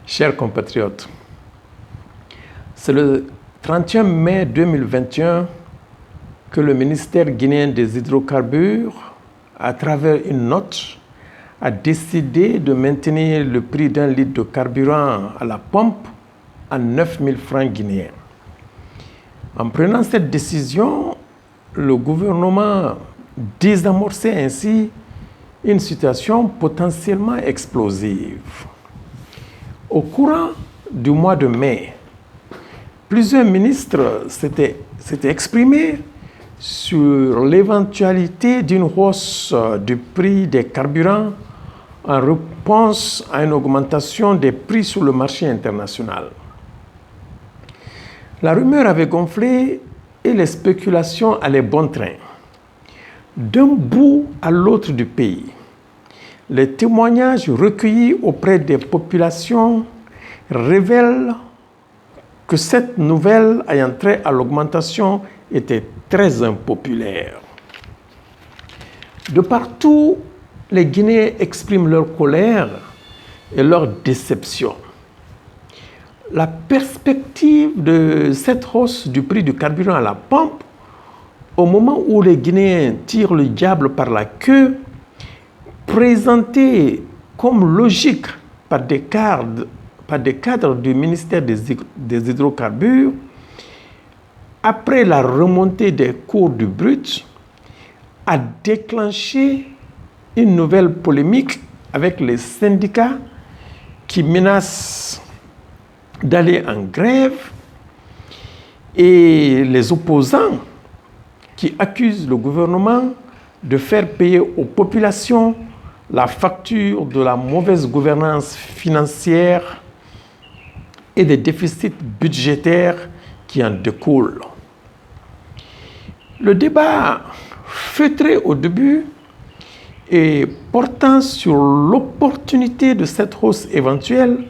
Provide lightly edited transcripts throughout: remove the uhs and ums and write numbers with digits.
Chers compatriotes, c'est le 31 mai 2021 que le ministère guinéen des hydrocarbures, à travers une note, a décidé de maintenir le prix d'un litre de carburant à la pompe à 9 000 francs guinéens. En prenant cette décision, le gouvernement désamorçait ainsi une situation potentiellement explosive. Au courant du mois de mai, plusieurs ministres s'étaient exprimés sur l'éventualité d'une hausse du prix des carburants en réponse à une augmentation des prix sur le marché international. La rumeur avait gonflé et les spéculations allaient bon train. D'un bout à l'autre du pays, les témoignages recueillis auprès des populations révèlent que cette nouvelle ayant trait à l'augmentation était très impopulaire. De partout, les Guinéens expriment leur colère et leur déception. La perspective de cette hausse du prix du carburant à la pompe, au moment où les Guinéens tirent le diable par la queue, présentée comme logique par des cadres du ministère des hydrocarbures, après la remontée des cours du brut, a déclenché une nouvelle polémique avec les syndicats qui menacent d'aller en grève et les opposants qui accusent le gouvernement de faire payer aux populations la facture de la mauvaise gouvernance financière et des déficits budgétaires qui en découlent. Le débat feutré au début et portant sur l'opportunité de cette hausse éventuelle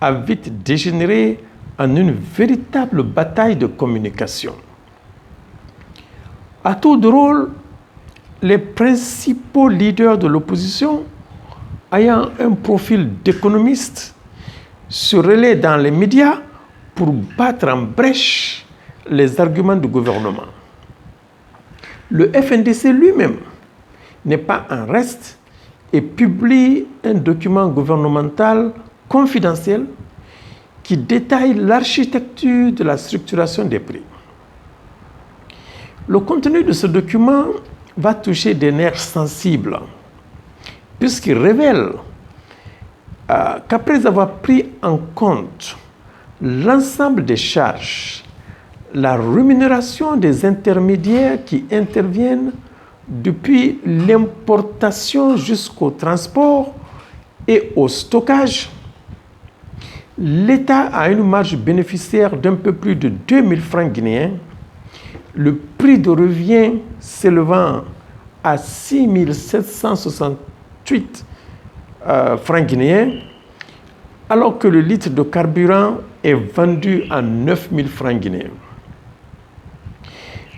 a vite dégénéré en une véritable bataille de communication. À tour de rôle, les principaux leaders de l'opposition, ayant un profil d'économiste, se relaient dans les médias pour battre en brèche les arguments du gouvernement. Le FNDC lui-même n'est pas en reste et publie un document gouvernemental confidentiel qui détaille l'architecture de la structuration des prix. Le contenu de ce document va toucher des nerfs sensibles, puisqu'il révèle qu'après avoir pris en compte l'ensemble des charges, la rémunération des intermédiaires qui interviennent depuis l'importation jusqu'au transport et au stockage, l'État a une marge bénéficiaire d'un peu plus de 2 000 francs guinéens, le prix de revient s'élevant à 6 768 francs guinéens, alors que le litre de carburant est vendu à 9 000 francs guinéens.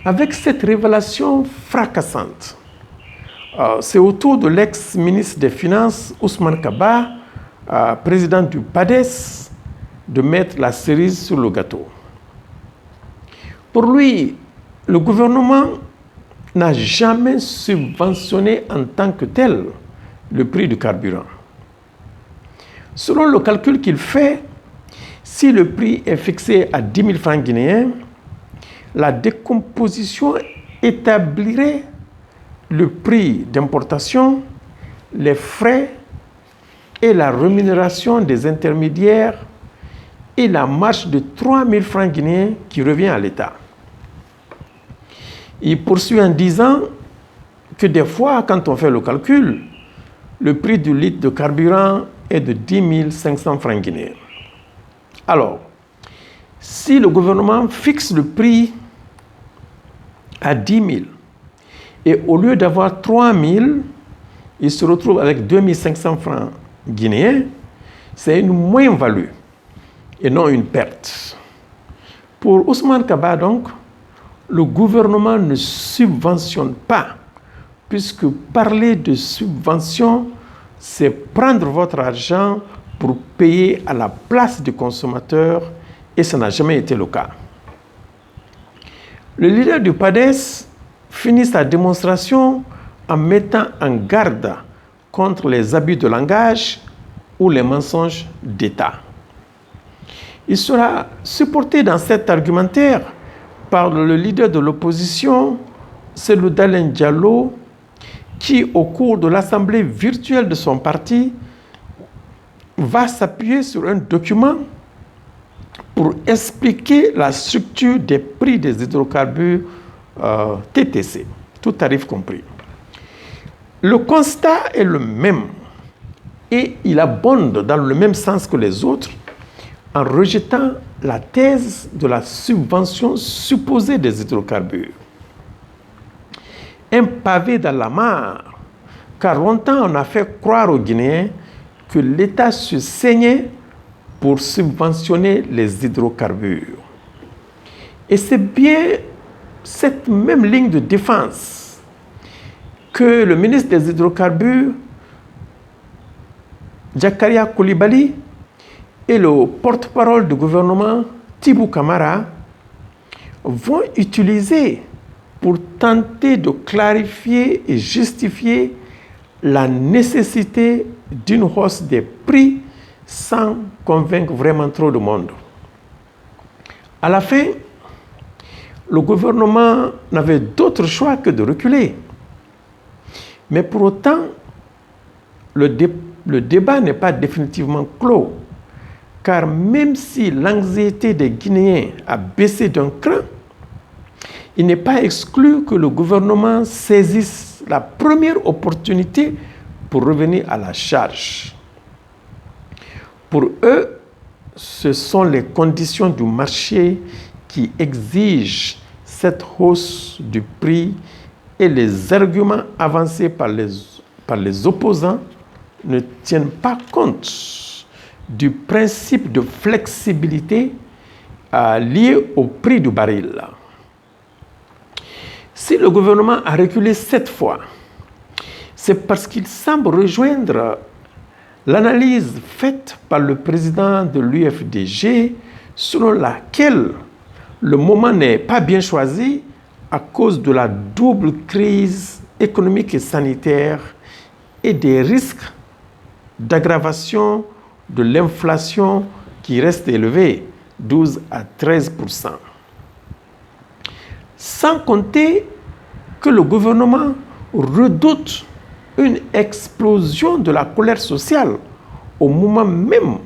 Avec cette révélation fracassante, c'est au tour de l'ex-ministre des Finances, Ousmane Kaba, président du PADES, de mettre la cerise sur le gâteau. Pour lui, le gouvernement n'a jamais subventionné en tant que tel le prix du carburant. Selon le calcul qu'il fait, si le prix est fixé à 10 000 francs guinéens, la décomposition établirait le prix d'importation, les frais et la rémunération des intermédiaires et la marge de 3 000 francs guinéens qui revient à l'État. Il poursuit en disant que des fois, quand on fait le calcul, le prix du litre de carburant est de 10 500 francs guinéens. Alors, si le gouvernement fixe le prix à 10 000 et au lieu d'avoir 3 000, il se retrouve avec 2 500 francs guinéens, c'est une moins-value et non une perte. Pour Ousmane Kaba, donc, le gouvernement ne subventionne pas, puisque parler de subvention, c'est prendre votre argent pour payer à la place du consommateur et ça n'a jamais été le cas. Le leader du PADES finit sa démonstration en mettant en garde contre les abus de langage ou les mensonges d'État. Il sera supporté dans cet argumentaire par le leader de l'opposition, Cellou Dalein Diallo, qui, au cours de l'assemblée virtuelle de son parti, va s'appuyer sur un document pour expliquer la structure des prix des hydrocarbures TTC, tout tarif compris. Le constat est le même et il abonde dans le même sens que les autres en rejetant la thèse de la subvention supposée des hydrocarbures. Un pavé dans la mare, car longtemps on a fait croire aux Guinéens que l'État se saignait pour subventionner les hydrocarbures. Et c'est bien cette même ligne de défense que le ministre des Hydrocarbures, Jakaria Coulibaly, et le porte-parole du gouvernement, Tibou Camara, vont utiliser pour tenter de clarifier et justifier la nécessité d'une hausse des prix sans convaincre vraiment trop de monde. À la fin, le gouvernement n'avait d'autre choix que de reculer. Mais pour autant, le débat n'est pas définitivement clos, car même si l'anxiété des Guinéens a baissé d'un cran, il n'est pas exclu que le gouvernement saisisse la première opportunité pour revenir à la charge. Pour eux, ce sont les conditions du marché qui exigent cette hausse du prix et les arguments avancés par les opposants ne tiennent pas compte du principe de flexibilité lié au prix du baril. Si le gouvernement a reculé cette fois, c'est parce qu'il semble rejoindre l'analyse faite par le président de l'UFDG selon laquelle le moment n'est pas bien choisi à cause de la double crise économique et sanitaire et des risques d'aggravation de l'inflation qui reste élevée, 12 à 13%. Sans compter que le gouvernement redoute une explosion de la colère sociale au moment même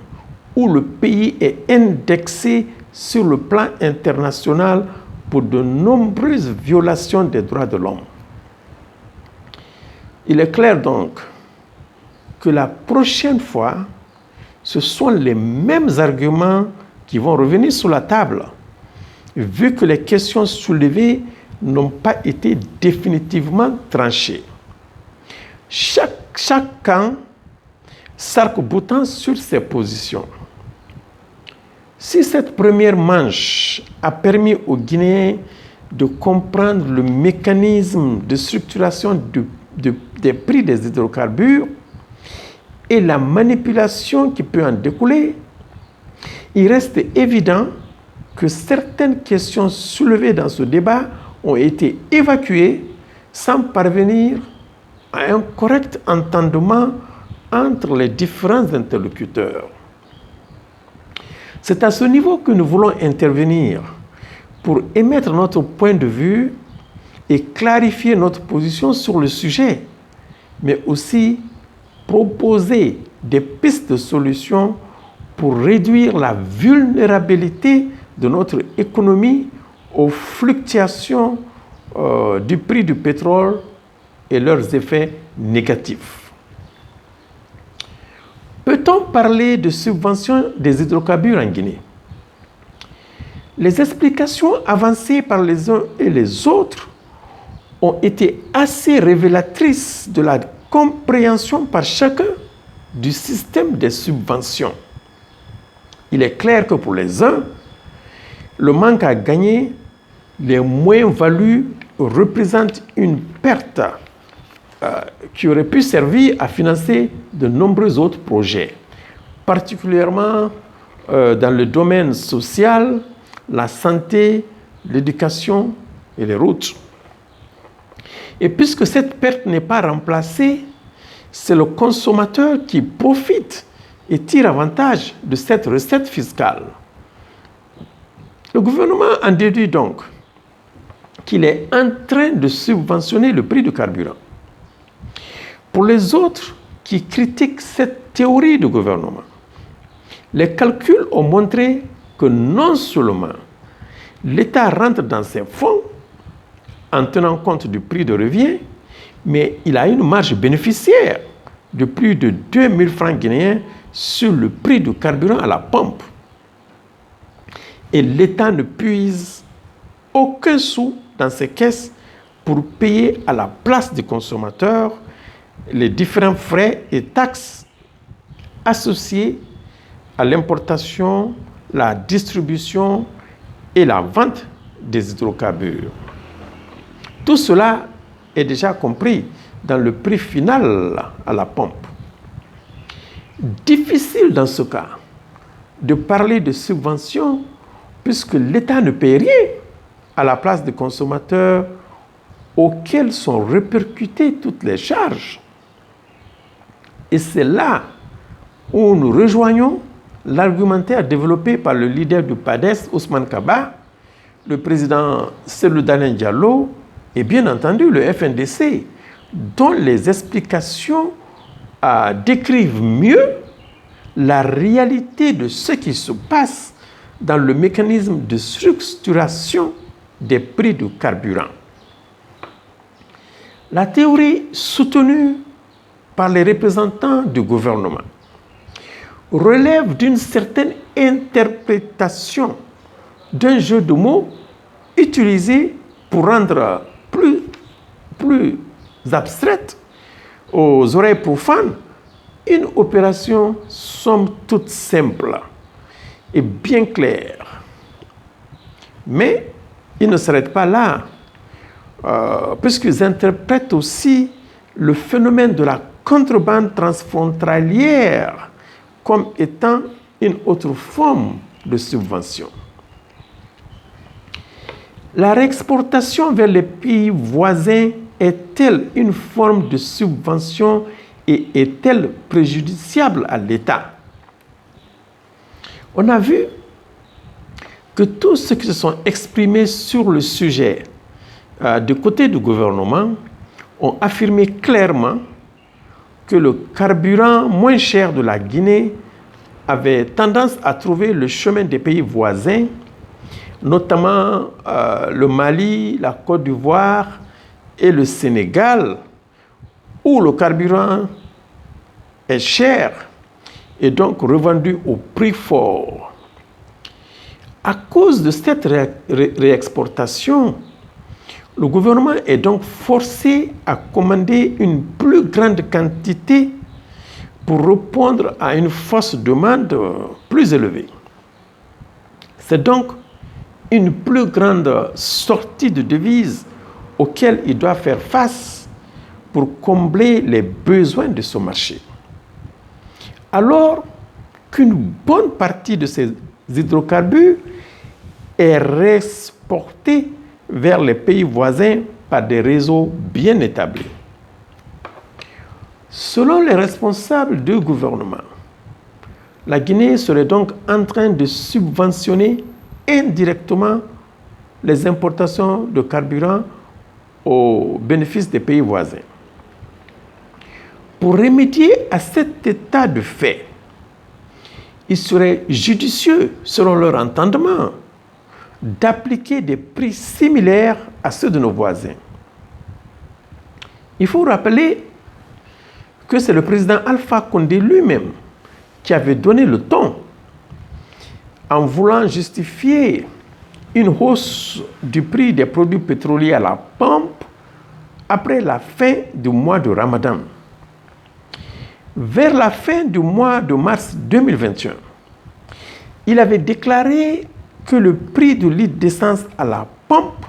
où le pays est indexé sur le plan international pour de nombreuses violations des droits de l'homme. Il est clair donc que la prochaine fois, ce sont les mêmes arguments qui vont revenir sur la table, vu que les questions soulevées n'ont pas été définitivement tranchées. Chaque camp s'arc-boutant sur ses positions. Si cette première manche a permis aux Guinéens de comprendre le mécanisme de structuration des prix des hydrocarbures et la manipulation qui peut en découler, il reste évident que certaines questions soulevées dans ce débat ont été évacuées sans parvenir à un correct entendement entre les différents interlocuteurs. C'est à ce niveau que nous voulons intervenir pour émettre notre point de vue et clarifier notre position sur le sujet, mais aussi proposer des pistes de solutions pour réduire la vulnérabilité de notre économie aux fluctuations du prix du pétrole et leurs effets négatifs. Peut-on parler de subvention des hydrocarbures en Guinée? Les explications avancées par les uns et les autres ont été assez révélatrices de la compréhension par chacun du système des subventions. Il est clair que pour les uns, le manque à gagner, les moins-values représentent une perte qui aurait pu servir à financer de nombreux autres projets. particulièrement dans le domaine social, la santé, l'éducation et les routes. Et puisque cette perte n'est pas remplacée, c'est le consommateur qui profite et tire avantage de cette recette fiscale. Le gouvernement en déduit donc qu'il est en train de subventionner le prix du carburant. Pour les autres qui critiquent cette théorie du gouvernement, les calculs ont montré que non seulement l'État rentre dans ses fonds en tenant compte du prix de revient, mais il a une marge bénéficiaire de plus de 2 000 francs guinéens sur le prix du carburant à la pompe. Et l'État ne puise aucun sou dans ses caisses pour payer à la place du consommateur les différents frais et taxes associés à l'importation, la distribution et la vente des hydrocarbures. Tout cela est déjà compris dans le prix final à la pompe. Difficile dans ce cas de parler de subvention puisque l'État ne paie rien à la place des consommateurs auxquels sont répercutées toutes les charges. Et c'est là où nous rejoignons l'argumentaire développé par le leader du PADES, Ousmane Kaba, le président Cellou Dalein Diallo et bien entendu le FNDC, dont les explications décrivent mieux la réalité de ce qui se passe dans le mécanisme de structuration des prix du carburant. La théorie soutenue par les représentants du gouvernement relève d'une certaine interprétation d'un jeu de mots utilisé pour rendre plus abstraite aux oreilles profanes une opération somme toute simple et bien claire. Mais ils ne s'arrêtent pas là, puisqu'ils interprètent aussi le phénomène de la contrebande transfrontalière comme étant une autre forme de subvention. La réexportation vers les pays voisins est-elle une forme de subvention et est-elle préjudiciable à l'État? On a vu que tous ceux qui se sont exprimés sur le sujet du côté du gouvernement ont affirmé clairement que le carburant moins cher de la Guinée avait tendance à trouver le chemin des pays voisins, notamment le Mali, la Côte d'Ivoire et le Sénégal, où le carburant est cher et donc revendu au prix fort. À cause de cette réexportation, le gouvernement est donc forcé à commander une plus grande quantité pour répondre à une forte demande plus élevée. C'est donc une plus grande sortie de devises auxquelles il doit faire face pour combler les besoins de ce marché. Alors qu'une bonne partie de ces hydrocarbures est réexportée vers les pays voisins par des réseaux bien établis. Selon les responsables du gouvernement, la Guinée serait donc en train de subventionner indirectement les importations de carburant au bénéfice des pays voisins. Pour remédier à cet état de fait, il serait judicieux, selon leur entendement, d'appliquer des prix similaires à ceux de nos voisins. Il faut rappeler que c'est le président Alpha Condé lui-même qui avait donné le ton en voulant justifier une hausse du prix des produits pétroliers à la pompe après la fin du mois de Ramadan. Vers la fin du mois de mars 2021, il avait déclaré que le prix du litre d'essence à la pompe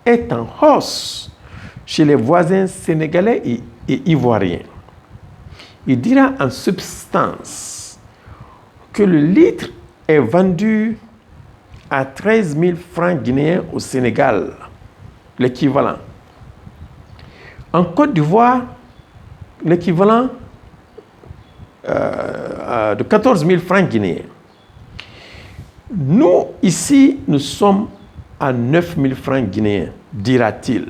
est en hausse chez les voisins sénégalais et ivoiriens. Il dira en substance que le litre est vendu à 13 000 francs guinéens au Sénégal, l'équivalent. En Côte d'Ivoire, l'équivalent de 14 000 francs guinéens. Nous, ici, nous sommes à 9 000 francs guinéens, dira-t-il.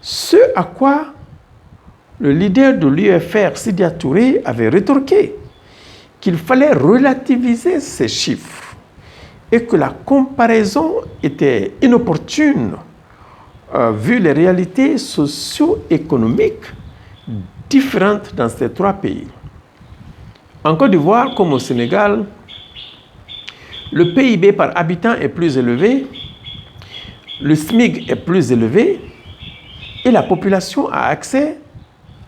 Ce à quoi le leader de l'UFR, Sidya Touré, avait rétorqué qu'il fallait relativiser ces chiffres et que la comparaison était inopportune vu les réalités socio-économiques différentes dans ces trois pays. En Côte d'Ivoire, comme au Sénégal, le PIB par habitant est plus élevé, le SMIC est plus élevé et la population a accès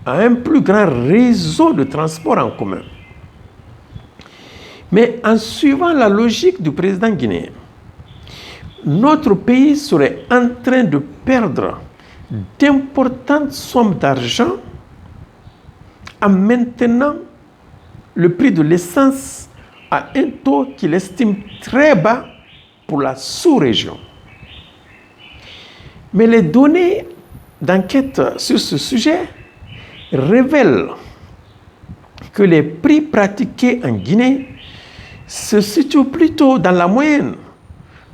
à un plus grand réseau de transport en commun. Mais en suivant la logique du président guinéen, notre pays serait en train de perdre d'importantes sommes d'argent en maintenant le prix de l'essence à un taux qu'il estime très bas pour la sous-région. Mais les données d'enquête sur ce sujet révèlent que les prix pratiqués en Guinée se situent plutôt dans la moyenne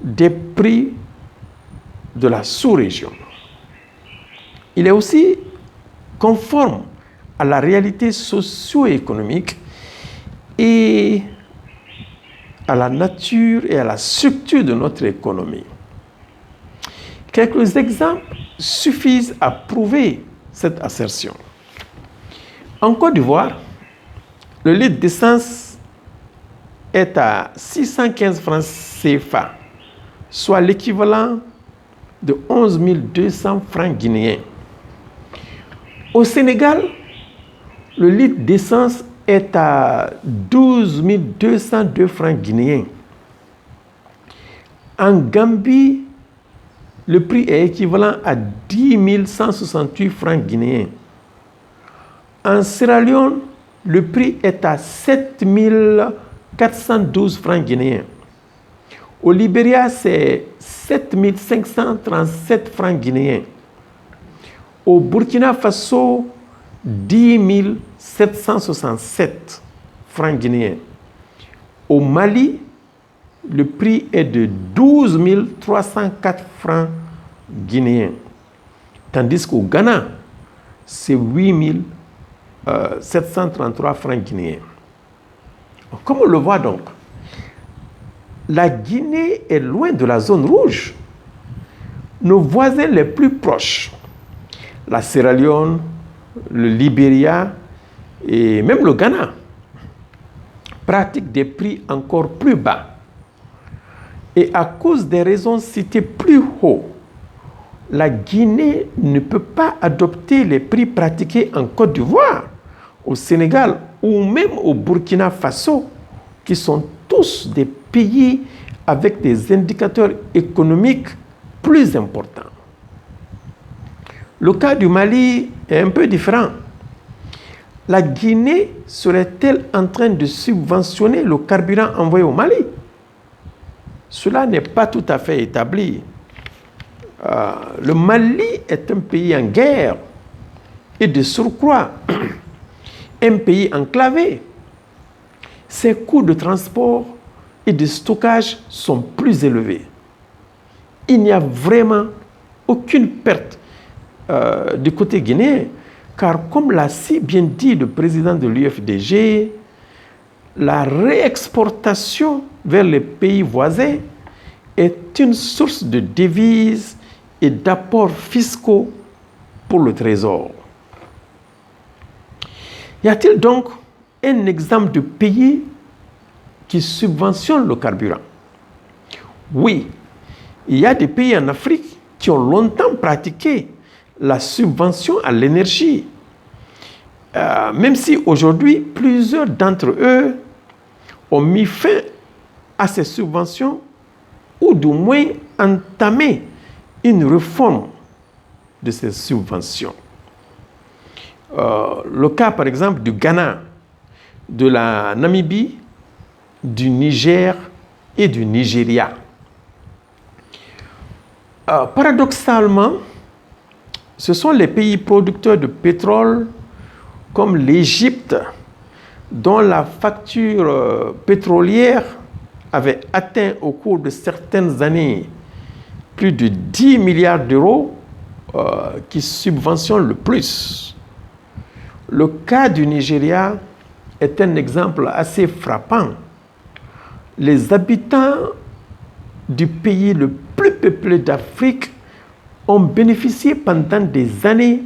des prix de la sous-région. Il est aussi conforme à la réalité socio-économique et à la nature et à la structure de notre économie. Quelques exemples suffisent à prouver cette assertion. En Côte d'Ivoire, le litre d'essence est à 615 francs CFA, soit l'équivalent de 11 200 francs guinéens. Au Sénégal, le litre d'essence est à 12 202 francs guinéens. En Gambie, le prix est équivalent à 10 168 francs guinéens. En Sierra Leone, le prix est à 7 412 francs guinéens. Au Libéria, c'est 7 537 francs guinéens. Au Burkina Faso, 10 767 francs guinéens. Au Mali, le prix est de 12 304 francs guinéens. Tandis qu'au Ghana, c'est 8 733 francs guinéens. Comme on le voit donc, la Guinée est loin de la zone rouge. Nos voisins les plus proches, la Sierra Leone, le Libéria et même le Ghana, pratiquent des prix encore plus bas. Et à cause des raisons citées plus haut, la Guinée ne peut pas adopter les prix pratiqués en Côte d'Ivoire, au Sénégal ou même au Burkina Faso, qui sont tous des pays avec des indicateurs économiques plus importants. Le cas du Mali est un peu différent. La Guinée serait-elle en train de subventionner le carburant envoyé au Mali? Cela n'est pas tout à fait établi. Le Mali est un pays en guerre et de surcroît un pays enclavé. Ses coûts de transport et de stockage sont plus élevés. Il n'y a vraiment aucune perte du côté guinéen, car comme l'a si bien dit le président de l'UFDG, la réexportation vers les pays voisins est une source de devises et d'apports fiscaux pour le trésor. Y a-t-il donc un exemple de pays qui subventionne le carburant? Oui, il y a des pays en Afrique qui ont longtemps pratiqué la subvention à l'énergie, même si aujourd'hui plusieurs d'entre eux ont mis fin à ces subventions ou du moins entamé une réforme de ces subventions. Le cas par exemple du Ghana, de la Namibie du Niger et du Nigeria. Paradoxalement, ce sont les pays producteurs de pétrole comme l'Égypte, dont la facture pétrolière avait atteint au cours de certaines années plus de 10 milliards d'euros, qui subventionnent le plus. Le cas du Nigeria est un exemple assez frappant. Les habitants du pays le plus peuplé d'Afrique ont bénéficié pendant des années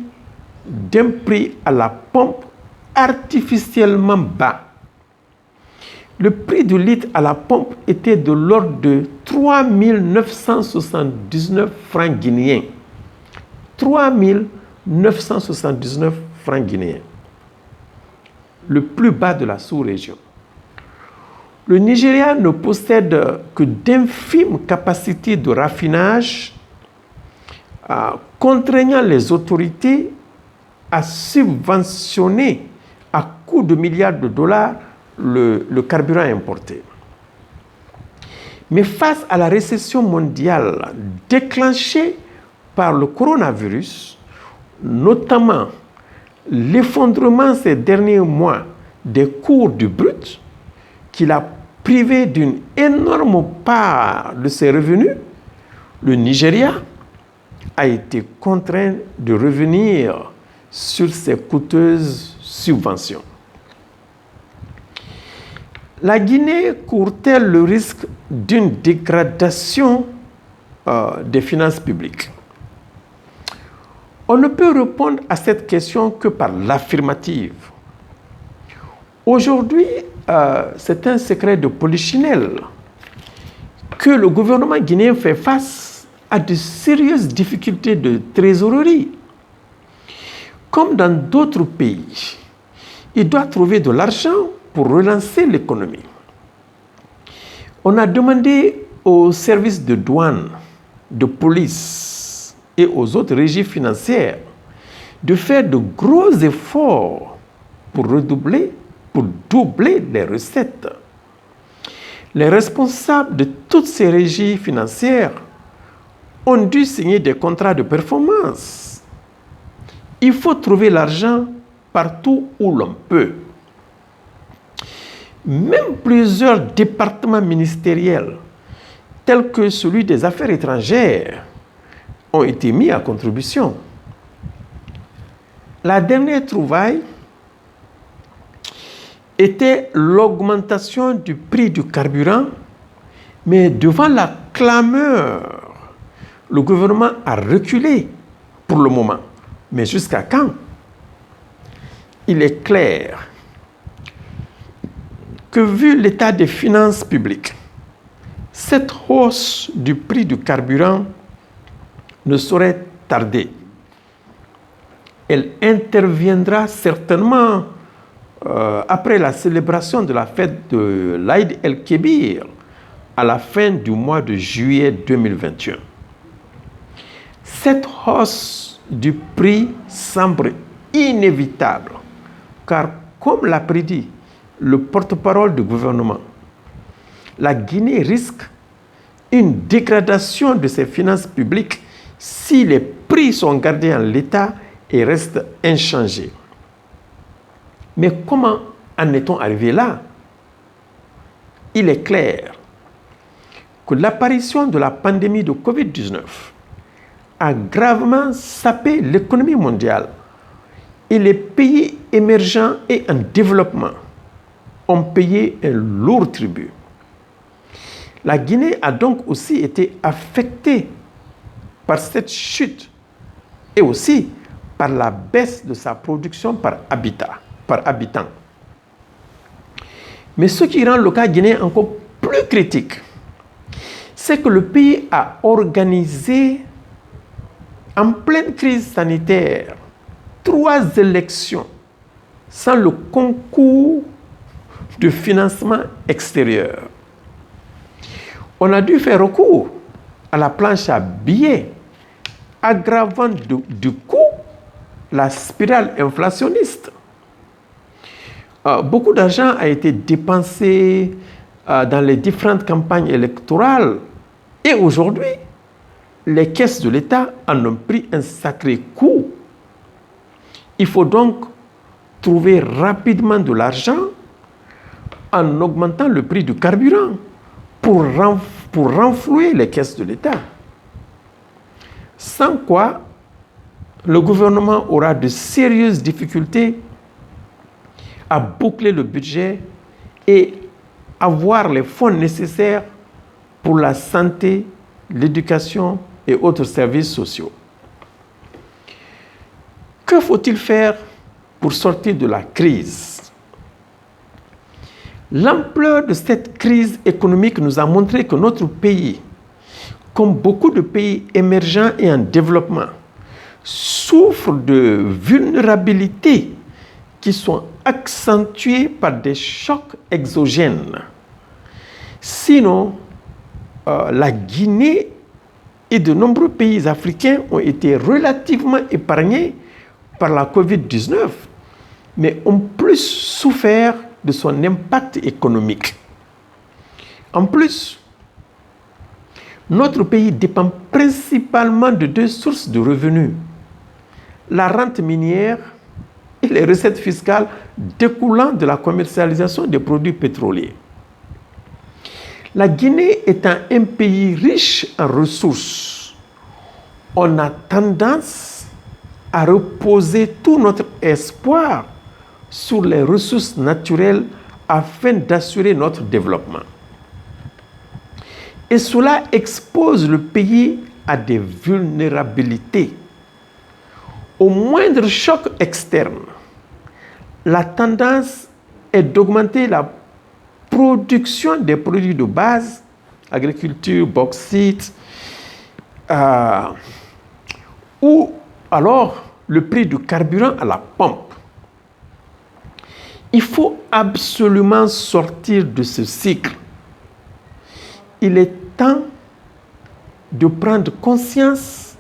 d'un prix à la pompe artificiellement bas. Le prix du litre à la pompe était de l'ordre de 3 979 francs guinéens. 3 979 francs guinéens. Le plus bas de la sous-région. Le Nigeria ne possède que d'infimes capacités de raffinage, contraignant les autorités à subventionner à coups de milliards de dollars le carburant importé. Mais face à la récession mondiale déclenchée par le coronavirus, notamment l'effondrement ces derniers mois des cours du brut, qui l'a privé d'une énorme part de ses revenus, le Nigeria a été contraint de revenir sur ses coûteuses subventions. La Guinée court-elle le risque d'une dégradation des finances publiques? On ne peut répondre à cette question que par l'affirmative. Aujourd'hui, c'est un secret de polichinelle que le gouvernement guinéen fait face à de sérieuses difficultés de trésorerie. Comme dans d'autres pays, il doit trouver de l'argent pour relancer l'économie. On a demandé aux services de douane, de police et aux autres régies financières de faire de gros efforts pour doubler les recettes. Les responsables de toutes ces régies financières ont dû signer des contrats de performance. Il faut trouver l'argent partout où l'on peut. Même plusieurs départements ministériels, tels que celui des Affaires étrangères, ont été mis à contribution. La dernière trouvaille était l'augmentation du prix du carburant, mais devant la clameur, le gouvernement a reculé pour le moment. Mais jusqu'à quand? Il est clair que vu l'état des finances publiques, cette hausse du prix du carburant ne saurait tarder. Elle interviendra certainement après la célébration de la fête de l'Aïd el-Kébir à la fin du mois de juillet 2021. Cette hausse du prix semble inévitable, car comme l'a prédit le porte-parole du gouvernement, la Guinée risque une dégradation de ses finances publiques si les prix sont gardés en l'état et restent inchangés. Mais comment en est-on arrivé là? Il est clair que l'apparition de la pandémie de Covid-19 a gravement sapé l'économie mondiale et les pays émergents et en développement ont payé un lourd tribut. La Guinée a donc aussi été affectée par cette chute et aussi par la baisse de sa production par habitant. Mais ce qui rend le cas guinéen encore plus critique, c'est que le pays a organisé en pleine crise sanitaire 3 élections sans le concours de financement extérieur. On a dû faire recours à la planche à billets, aggravant du coup la spirale inflationniste. Beaucoup d'argent a été dépensé dans les différentes campagnes électorales. Et aujourd'hui, les caisses de l'État en ont pris un sacré coup. Il faut donc trouver rapidement de l'argent en augmentant le prix du carburant pour renflouer les caisses de l'État. Sans quoi, le gouvernement aura de sérieuses difficultés à boucler le budget et avoir les fonds nécessaires pour la santé, l'éducation et autres services sociaux. Que faut-il faire pour sortir de la crise? L'ampleur de cette crise économique nous a montré que notre pays, comme beaucoup de pays émergents et en développement, souffre de vulnérabilités qui sont accentuées par des chocs exogènes. Sinon, la Guinée et de nombreux pays africains ont été relativement épargnés par la COVID-19, mais ont plus souffert de son impact économique. En plus, notre pays dépend principalement de deux sources de revenus: la rente minière et les recettes fiscales découlant de la commercialisation des produits pétroliers. La Guinée étant un pays riche en ressources, on a tendance à reposer tout notre espoir sur les ressources naturelles afin d'assurer notre développement. Et cela expose le pays à des vulnérabilités. Au moindre choc externe, la tendance est d'augmenter la production des produits de base, agriculture, bauxite, ou alors le prix du carburant à la pompe. Il faut absolument sortir de ce cycle. Il est temps de prendre conscience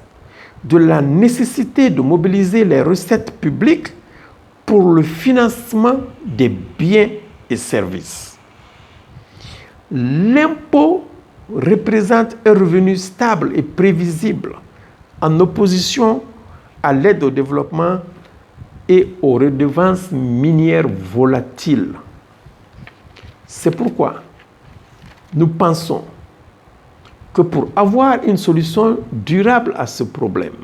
de la nécessité de mobiliser les recettes publiques pour le financement des biens et services. L'impôt représente un revenu stable et prévisible en opposition à l'aide au développement et aux redevances minières volatiles. C'est pourquoi nous pensons que pour avoir une solution durable à ce problème,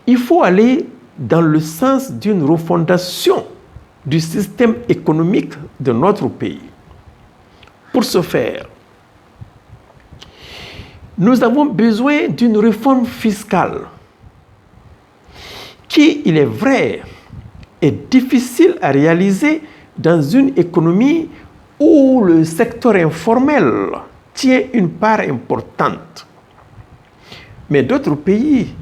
il faut aller dans le sens d'une refondation du système économique de notre pays. Pour ce faire, nous avons besoin d'une réforme fiscale qui, il est vrai, est difficile à réaliser dans une économie où le secteur informel tient une part importante. Mais d'autres pays,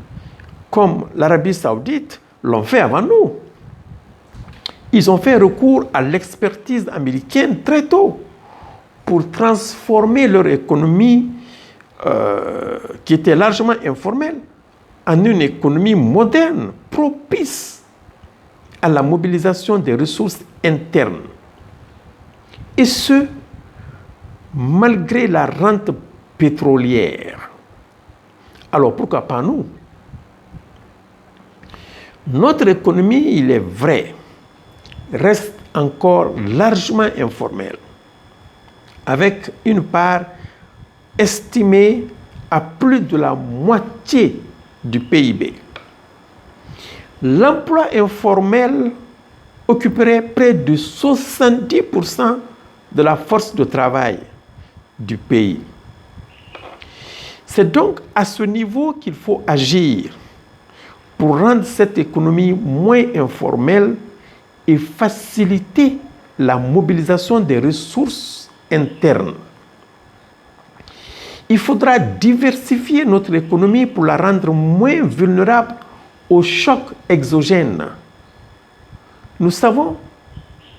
comme l'Arabie saoudite, l'ont fait avant nous. Ils ont fait recours à l'expertise américaine très tôt pour transformer leur économie, qui était largement informelle, en une économie moderne, propice à la mobilisation des ressources internes. Et ce, malgré la rente pétrolière. Alors pourquoi pas nous? Notre économie, il est vrai, reste encore largement informelle, avec une part estimée à plus de la moitié du PIB. L'emploi informel occuperait près de 70% de la force de travail du pays. C'est donc à ce niveau qu'il faut agir pour rendre cette économie moins informelle et faciliter la mobilisation des ressources internes. Il faudra diversifier notre économie pour la rendre moins vulnérable aux chocs exogènes. Nous savons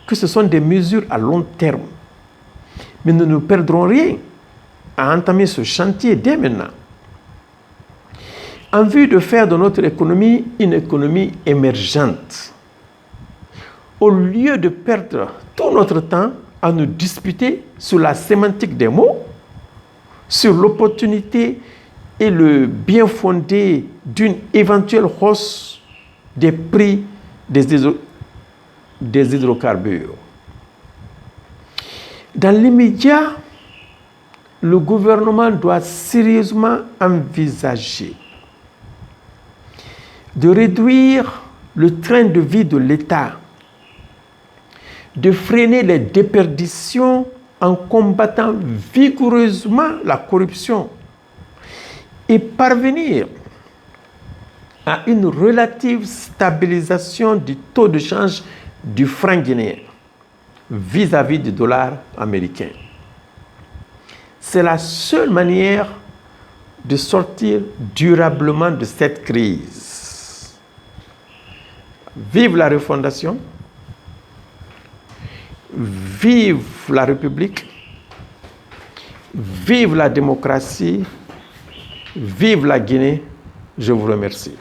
que ce sont des mesures à long terme, mais nous ne perdrons rien à entamer ce chantier dès maintenant, en vue de faire de notre économie une économie émergente. Au lieu de perdre tout notre temps à nous disputer sur la sémantique des mots, sur l'opportunité et le bien fondé d'une éventuelle hausse des prix des hydrocarbures. Dans l'immédiat, le gouvernement doit sérieusement envisager de réduire le train de vie de l'État, de freiner les déperditions en combattant vigoureusement la corruption et parvenir à une relative stabilisation du taux de change du franc guinéen vis-à-vis du dollar américain. C'est la seule manière de sortir durablement de cette crise. Vive la refondation, vive la République, vive la démocratie, vive la Guinée. Je vous remercie.